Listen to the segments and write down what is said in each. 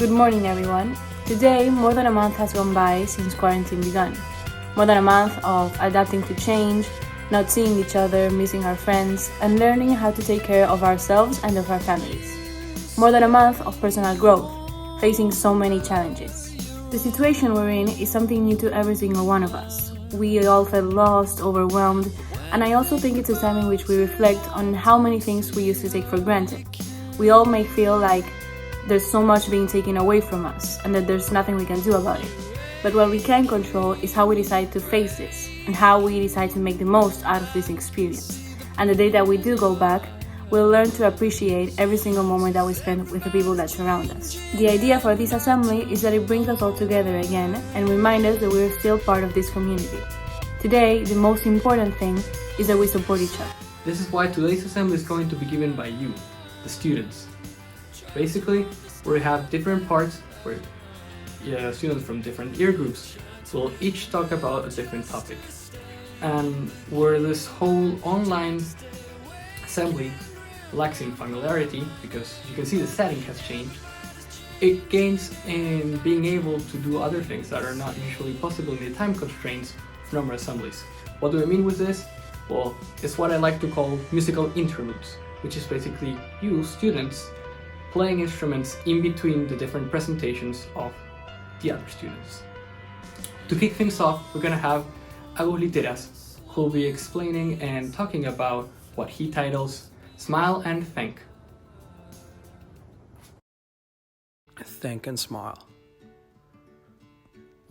Good morning, everyone. Today, more than a month has gone by since quarantine began. More than a month of adapting to change, not seeing each other, missing our friends, and learning how to take care of ourselves and of our families. More than a month of personal growth, facing so many challenges. The situation we're in is something new to every single one of us. We all felt lost, overwhelmed, and I also think it's a time in which we reflect on how many things we used to take for granted. We all may feel like there's so much being taken away from us and that there's nothing we can do about it. But what we can control is how we decide to face this and how we decide to make the most out of this experience. And the day that we do go back, we'll learn to appreciate every single moment that we spend with the people that surround us. The idea for this assembly is that it brings us all together again and reminds us that we're still part of this community. Today, the most important thing is that we support each other. This is why today's assembly is going to be given by you, the students. Basically, we have different parts where students from different year groups will each talk about a different topic. And where this whole online assembly lacks in familiarity, because you can see the setting has changed, it gains in being able to do other things that are not usually possible in the time constraints of normal assemblies. What do I mean with this? Well, it's what I like to call musical interludes, which is basically you, students, playing instruments in between the different presentations of the other students. To kick things off, we're gonna have Agus Literas, who will be explaining and talking about what he titles Smile and Thank. Thank and smile.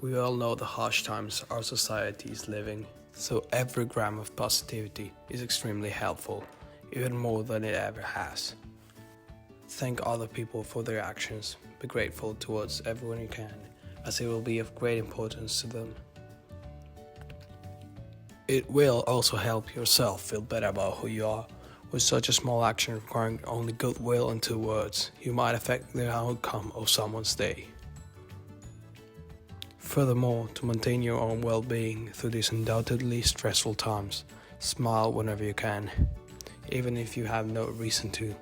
We all know the harsh times our society is living, so every gram of positivity is extremely helpful, even more than it ever has. Thank other people for their actions. Be grateful towards everyone you can, as it will be of great importance to them. It will also help yourself feel better about who you are. With such a small action requiring only goodwill and 2 words, you might affect the outcome of someone's day. Furthermore, to maintain your own well-being through these undoubtedly stressful times, smile whenever you can, even if you have no reason to.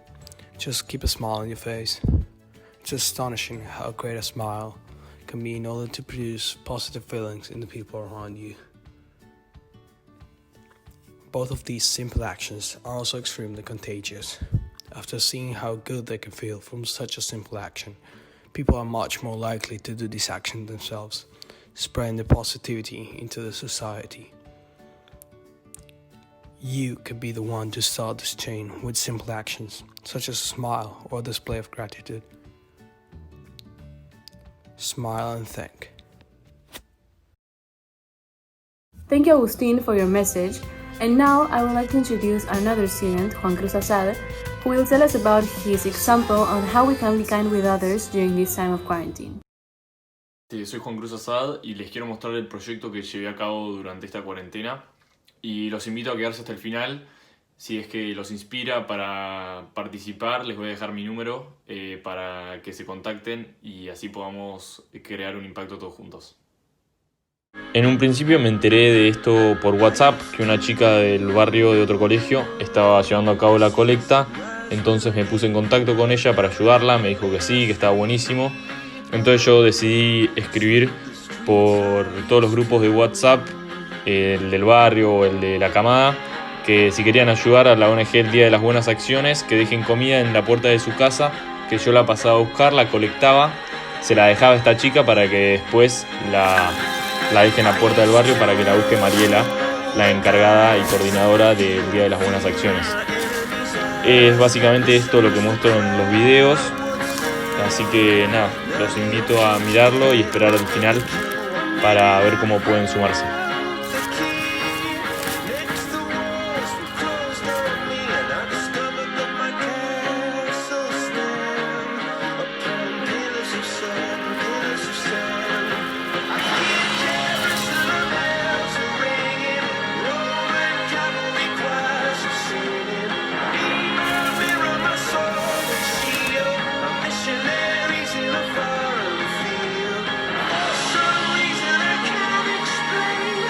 Just keep a smile on your face. It's astonishing how great a smile can be in order to produce positive feelings in the people around you. Both of these simple actions are also extremely contagious. After seeing how good they can feel from such a simple action, people are much more likely to do this action themselves, spreading the positivity into the society. You can be the one to start this chain with simple actions, such as a smile or a display of gratitude. Smile and thank. Thank you, Agustin, for your message. And now I would like to introduce another student, Juan Cruz Asad, who will tell us about his example on how we can be kind with others during this time of quarantine. Sí, soy Juan Cruz Asad y les quiero mostrar el proyecto que llevé a cabo durante esta cuarentena. Y los invito a quedarse hasta el final. Si es que los inspira para participar, les voy a dejar mi número para que se contacten y así podamos crear un impacto todos juntos. En un principio me enteré de esto por WhatsApp, que una chica del barrio de otro colegio estaba llevando a cabo la colecta. Entonces me puse en contacto con ella para ayudarla, me dijo que sí, que estaba buenísimo. Entonces yo decidí escribir por todos los grupos de WhatsApp, el del barrio o el de la camada, que si querían ayudar a la ONG el Día de las Buenas Acciones, que dejen comida en la puerta de su casa, que yo la pasaba a buscar, la colectaba, se la dejaba a esta chica para que después la deje en la puerta del barrio para que la busque Mariela, la encargada y coordinadora del Día de las Buenas Acciones. Es básicamente esto lo que muestro en los videos, así que nada, los invito a mirarlo y esperar al final para ver cómo pueden sumarse. Some reason I can't explain.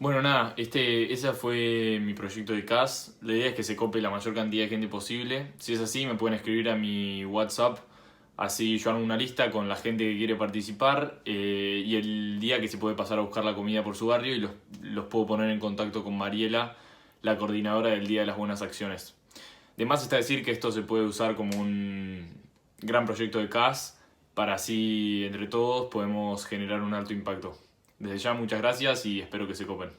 Bueno, nada, ese fue mi proyecto de CAS. La idea es que se cope la mayor cantidad de gente posible. Si es así, me pueden escribir a mi WhatsApp. Así yo hago una lista con la gente que quiere participar y el día que se puede pasar a buscar la comida por su barrio y los puedo poner en contacto con Mariela, la coordinadora del Día de las Buenas Acciones. De más está decir que esto se puede usar como un gran proyecto de CAS para así entre todos podemos generar un alto impacto. Desde ya muchas gracias y espero que se copen.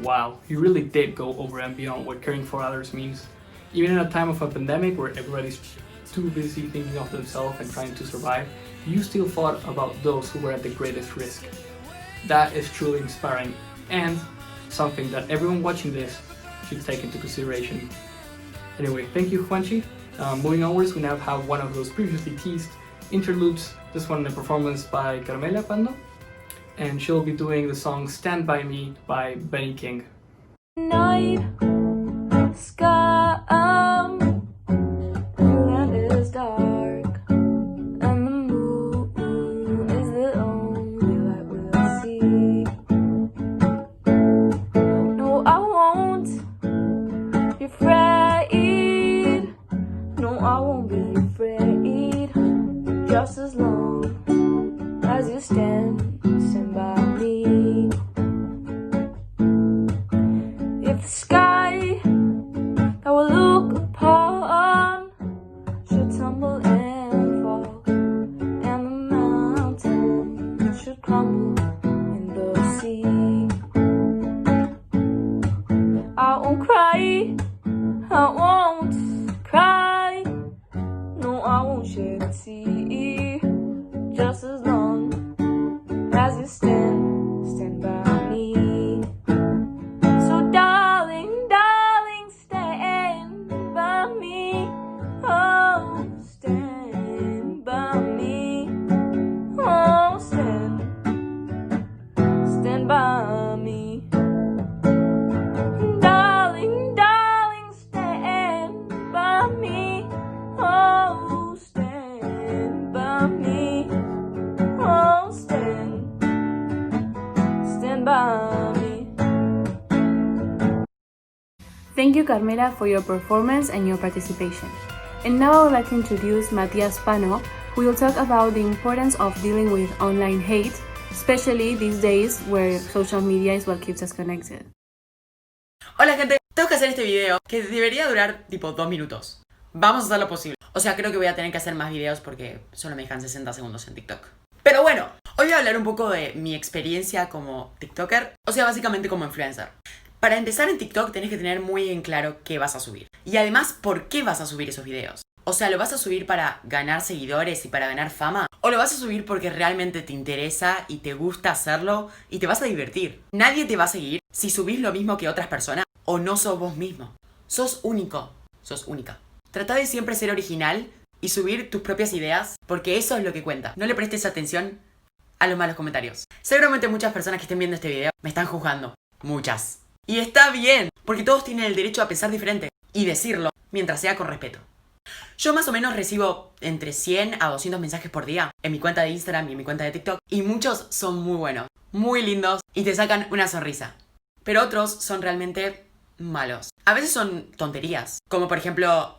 Wow, you really did go over and beyond what caring for others means. Even in a time of a pandemic where everybody's too busy thinking of themselves and trying to survive, you still thought about those who were at the greatest risk. That is truly inspiring and something that everyone watching this should take into consideration. Anyway, thank you, Juanchi. Moving onwards, we now have one of those previously teased interludes, this one a performance by Carmela Pando, and she'll be doing the song Stand By Me by Benny King. Night sky, land is dark, and the moon is the only light we'll see. No, I won't be afraid. No, I won't be afraid. Just as long as you stand by me. If the sky that we look upon should tumble and fall, and the mountain should crumble in the sea, I won't cry, I won't cry, no, I won't shed a tear, just as long as you stand by me. So darling, darling, stand by me. Oh, stand by me. Oh, stand by me. Darling, darling, stand by me. Oh, stand by me. Oh, stand by me. Thank you, Carmela, for your performance and your participation. And now I would like to introduce Matias Pano, who will talk about the importance of dealing with online hate, especially these days where social media is what keeps us connected. Hola gente, tengo que hacer este video que debería durar tipo 2 minutos. Vamos a hacer lo posible. O sea, creo que voy a tener que hacer más videos porque solo me dejan 60 segundos en TikTok. Pero bueno, hoy voy a hablar un poco de mi experiencia como TikToker, o sea, básicamente como influencer. Para empezar en TikTok tenés que tener muy en claro qué vas a subir. Y además, ¿por qué vas a subir esos videos? O sea, ¿lo vas a subir para ganar seguidores y para ganar fama? ¿O lo vas a subir porque realmente te interesa y te gusta hacerlo y te vas a divertir? Nadie te va a seguir si subís lo mismo que otras personas o no sos vos mismo. Sos único, sos única. Trata de siempre ser original y subir tus propias ideas porque eso es lo que cuenta. No le prestes atención a los malos comentarios. Seguramente muchas personas que estén viendo este video me están juzgando. Muchas. Y está bien, porque todos tienen el derecho a pensar diferente y decirlo mientras sea con respeto. Yo más o menos recibo entre 100 a 200 mensajes por día en mi cuenta de Instagram y en mi cuenta de TikTok y muchos son muy buenos, muy lindos y te sacan una sonrisa. Pero otros son realmente malos. A veces son tonterías, como por ejemplo,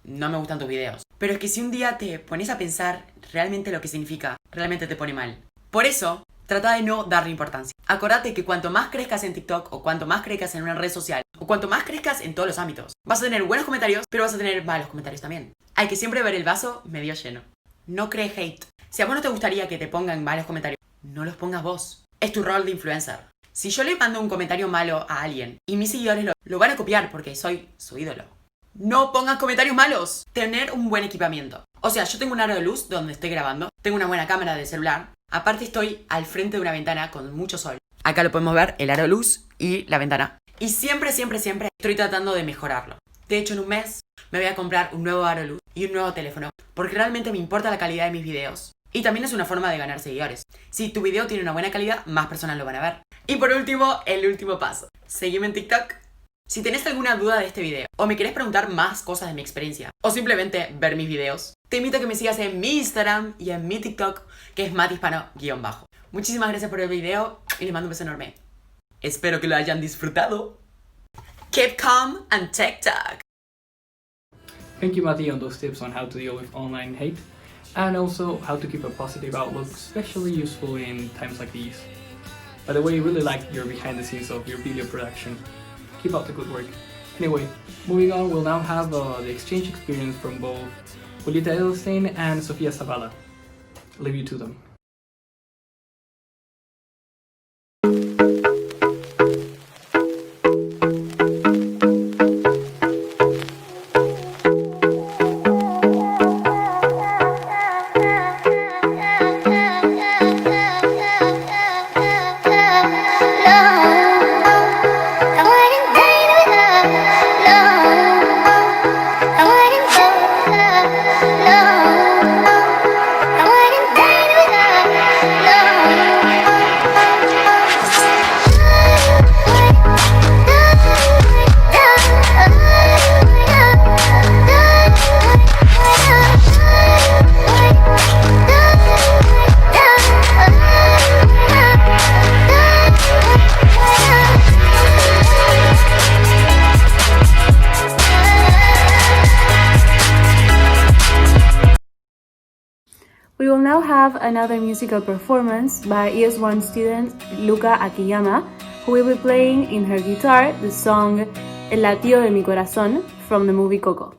no me gustan tus videos. Pero es que si un día te pones a pensar realmente lo que significa, realmente te pone mal. Por eso, trata de no darle importancia. Acordate que cuanto más crezcas en TikTok o cuanto más crezcas en una red social o cuanto más crezcas en todos los ámbitos, vas a tener buenos comentarios, pero vas a tener malos comentarios también. Hay que siempre ver el vaso medio lleno. No crees hate. Si a vos no te gustaría que te pongan malos comentarios, no los pongas vos. Es tu rol de influencer. Si yo le mando un comentario malo a alguien y mis seguidores lo van a copiar porque soy su ídolo, no pongas comentarios malos. Tener un buen equipamiento. O sea, yo tengo un aro de luz donde estoy grabando, tengo una buena cámara de celular, aparte estoy al frente de una ventana con mucho sol. Acá lo podemos ver, el aro de luz y la ventana. Y siempre estoy tratando de mejorarlo. De hecho, en un mes me voy a comprar un nuevo aro de luz y un nuevo teléfono, porque realmente me importa la calidad de mis videos. Y también es una forma de ganar seguidores. Si tu video tiene una buena calidad, más personas lo van a ver. Y por último, el último paso. Seguime en TikTok. Si tenés alguna duda de este video, o me querés preguntar más cosas de mi experiencia, o simplemente ver mis videos, te invito a que me sigas en mi Instagram y en mi TikTok, que es matihispano_. Muchísimas gracias por el video y les mando un beso enorme. Espero que lo hayan disfrutado. Keep calm and TikTok. Thank you, Mati, on those tips on how to deal with online hate and also how to keep a positive outlook, especially useful in times like these. By the way, I really like your behind the scenes of your video production. Keep up the good work. Anyway, moving on, we'll now have the exchange experience from both Julieta Edelstein and Sofia Zavala. I'll leave you to them. We will now have another musical performance by ES1 student Luca Akiyama, who will be playing in her guitar the song El latido de mi corazón from the movie Coco.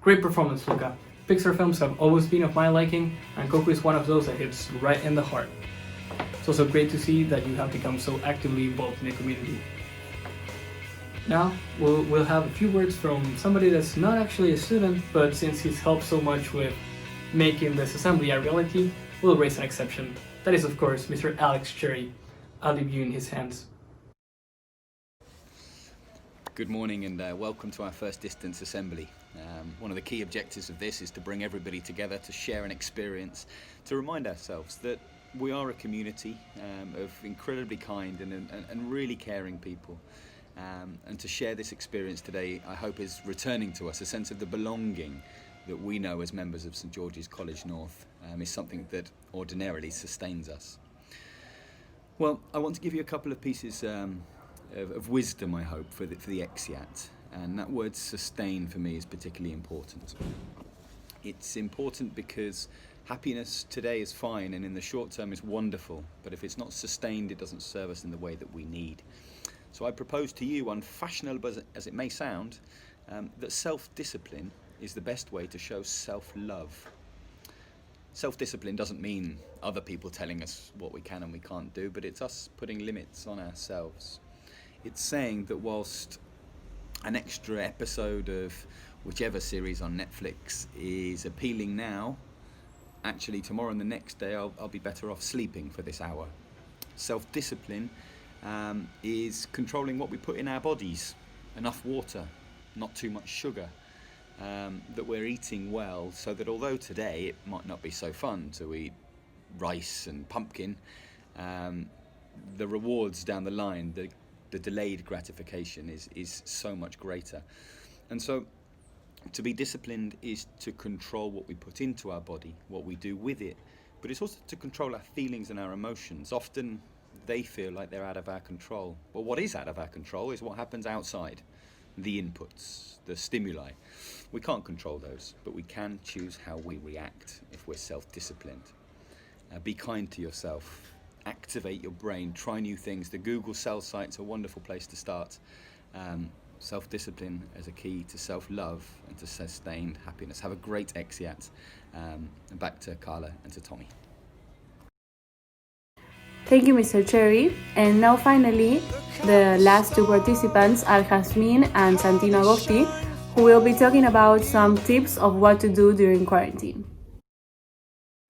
Great performance, Luca. Pixar films have always been of my liking, and Coco is one of those that hits right in the heart. It's also great to see that you have become so actively involved in the community. Now, we'll have a few words from somebody that's not actually a student, but since he's helped so much with making this assembly a reality, we'll raise an exception. That is, of course, Mr. Alex Cherry. I'll leave you in his hands. Good morning and welcome to our first distance assembly. One of the key objectives of this is to bring everybody together to share an experience, to remind ourselves that we are a community of incredibly kind and really caring people. And to share this experience today, I hope, is returning to us a sense of the belonging that we know as members of St George's College North is something that ordinarily sustains us. Well, I want to give you a couple of pieces of wisdom, I hope, for the exeat. And that word sustain for me is particularly important. It's important because happiness today is fine and in the short term is wonderful, but if it's not sustained, it doesn't serve us in the way that we need. So I propose to you, unfashionable as it may sound, that self-discipline is the best way to show self-love. Self-discipline doesn't mean other people telling us what we can and we can't do, but it's us putting limits on ourselves. It's saying that whilst an extra episode of whichever series on Netflix is appealing now, actually tomorrow and the next day I'll be better off sleeping for this hour. Self-discipline is controlling what we put in our bodies. Enough water, not too much sugar. That we're eating well, so that although today it might not be so fun to eat rice and pumpkin, the rewards down the line, the delayed gratification is so much greater. And so to be disciplined is to control what we put into our body, what we do with it, but it's also to control our feelings and our emotions. Often they feel like they're out of our control. Well, what is out of our control is what happens outside, the inputs, the stimuli. We can't control those, but we can choose how we react if we're self-disciplined. Be kind to yourself. Activate your brain. Try new things. The Google Cell site's a wonderful place to start. Self-discipline as a key to self-love and to sustained happiness. Have a great exeat. And back to Carla and to Tommy. Thank you, Mr. Cherry. And now finally, the last two participants are Jasmine and Santino Agosti, who will be talking about some tips of what to do during quarantine.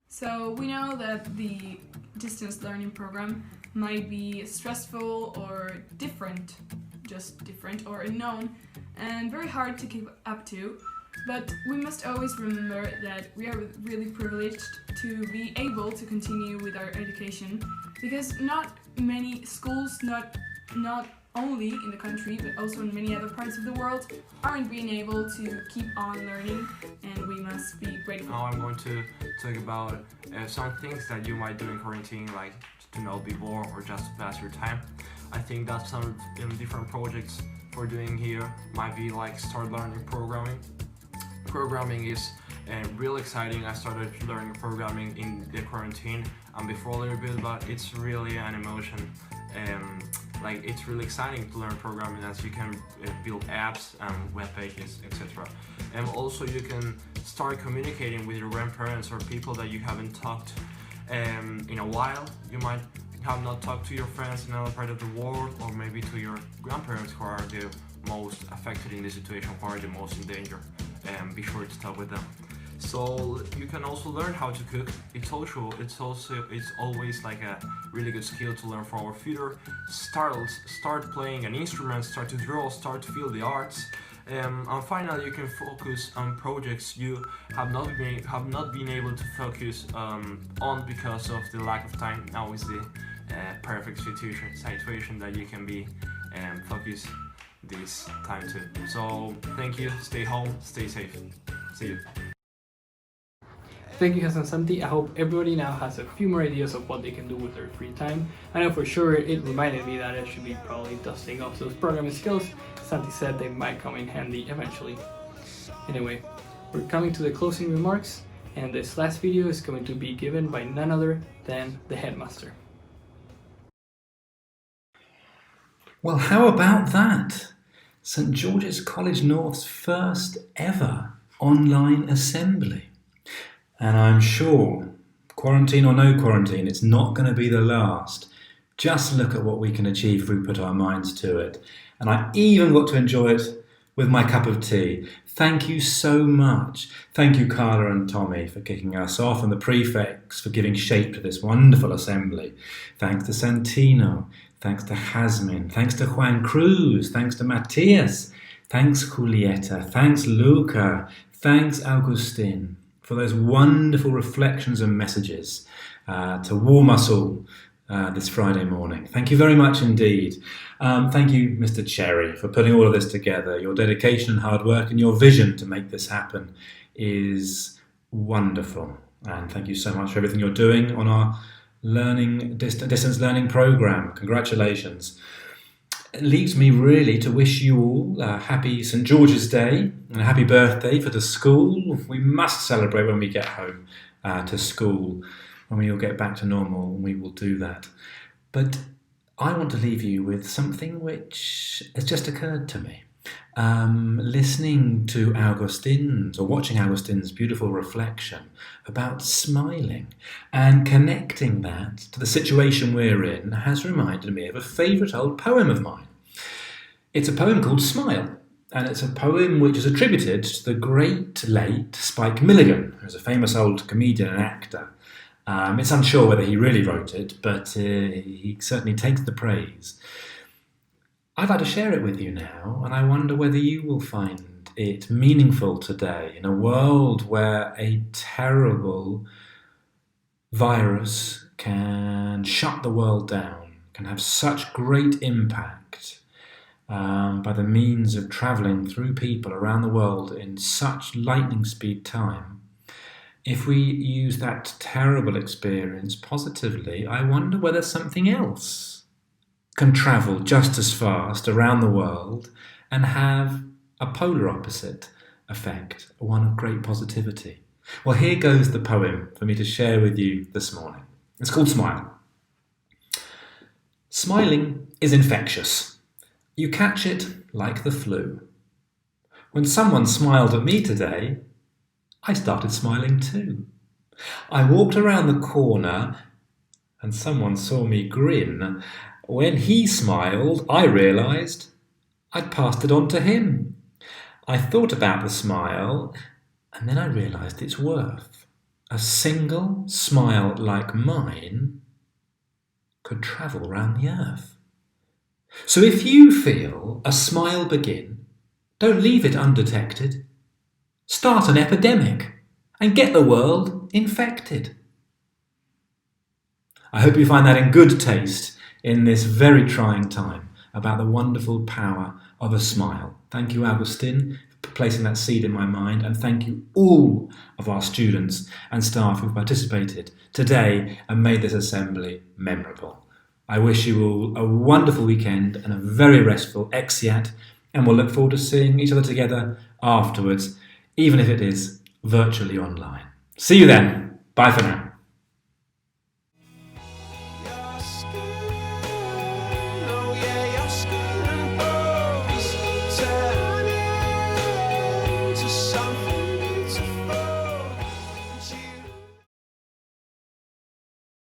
So we know that the distance learning program might be stressful or different, just different or unknown, and very hard to keep up to. But we must always remember that we are really privileged to be able to continue with our education, because not many schools, not only in the country but also in many other parts of the world, aren't being able to keep on learning, and we must be grateful. Now I'm going to talk about some things that you might do in quarantine, like to not be bored or just to pass your time. I think that some different projects we're doing here might be like start learning programming. Programming is really exciting. I started learning programming in the quarantine and before a little bit, but it's really an emotion. Like it's really exciting to learn programming, as you can build apps and web pages, etc. And also you can start communicating with your grandparents or people that you haven't talked in a while. You might have not talked to your friends in another part of the world, or maybe to your grandparents who are the most affected in this situation, who are the most in danger. Be sure to talk with them. So you can also learn how to cook. It's always like a really good skill to learn for our future. Start playing an instrument, start to draw, start to feel the arts. And finally, you can focus on projects you have not been able to focus on because of the lack of time. Now is the perfect situation that you can be focused this time too. So thank you, stay home, stay safe. See you. Thank you, Hassan Santi. I hope everybody now has a few more ideas of what they can do with their free time. I know for sure it reminded me that I should be probably dusting off those programming skills. Santi said they might come in handy eventually. Anyway, we're coming to the closing remarks, and this last video is going to be given by none other than the headmaster. Well, how about that? St George's College North's first ever online assembly. And I'm sure, quarantine or no quarantine, it's not going to be the last. Just look at what we can achieve if we put our minds to it. And I even got to enjoy it with my cup of tea. Thank you so much. Thank you, Carla and Tommy, for kicking us off, and the prefects for giving shape to this wonderful assembly. Thanks to Santino. Thanks to Jasmine. Thanks to Juan Cruz. Thanks to Matthias. Thanks, Julieta. Thanks, Luca. Thanks, Augustin, for those wonderful reflections and messages to warm us all this Friday morning. Thank you very much indeed. Thank you, Mr. Cherry, for putting all of this together. Your dedication and hard work and your vision to make this happen is wonderful. And thank you so much for everything you're doing on our distance learning program. Congratulations. It leaves me really to wish you all a happy St. George's Day and a happy birthday for the school. We must celebrate when we get home to school. When we all get back to normal, we will do that. But I want to leave you with something which has just occurred to me. Listening to watching Augustine's beautiful reflection about smiling and connecting that to the situation we're in has reminded me of a favourite old poem of mine. It's a poem called Smile, and it's a poem which is attributed to the great late Spike Milligan, who's a famous old comedian and actor. It's unsure whether he really wrote it, but he certainly takes the praise. I'd like to share it with you now, and I wonder whether you will find it meaningful today in a world where a terrible virus can shut the world down, can have such great impact by the means of travelling through people around the world in such lightning speed time. If we use that terrible experience positively, I wonder whether something else can travel just as fast around the world and have a polar opposite effect, one of great positivity. Well, here goes the poem for me to share with you this morning. It's called Smile. Smiling is infectious. You catch it like the flu. When someone smiled at me today, I started smiling too. I walked around the corner and someone saw me grin. When he smiled, I realised I'd passed it on to him. I thought about the smile, and then I realised its worth. A single smile like mine could travel round the earth. So if you feel a smile begin, don't leave it undetected. Start an epidemic and get the world infected. I hope you find that in good taste in this very trying time about the wonderful power of a smile. Thank you, Augustine, for placing that seed in my mind, and thank you all of our students and staff who participated today and made this assembly memorable. I wish you all a wonderful weekend and a very restful exeat, and we'll look forward to seeing each other together afterwards, even if it is virtually online. See you then. Bye for now.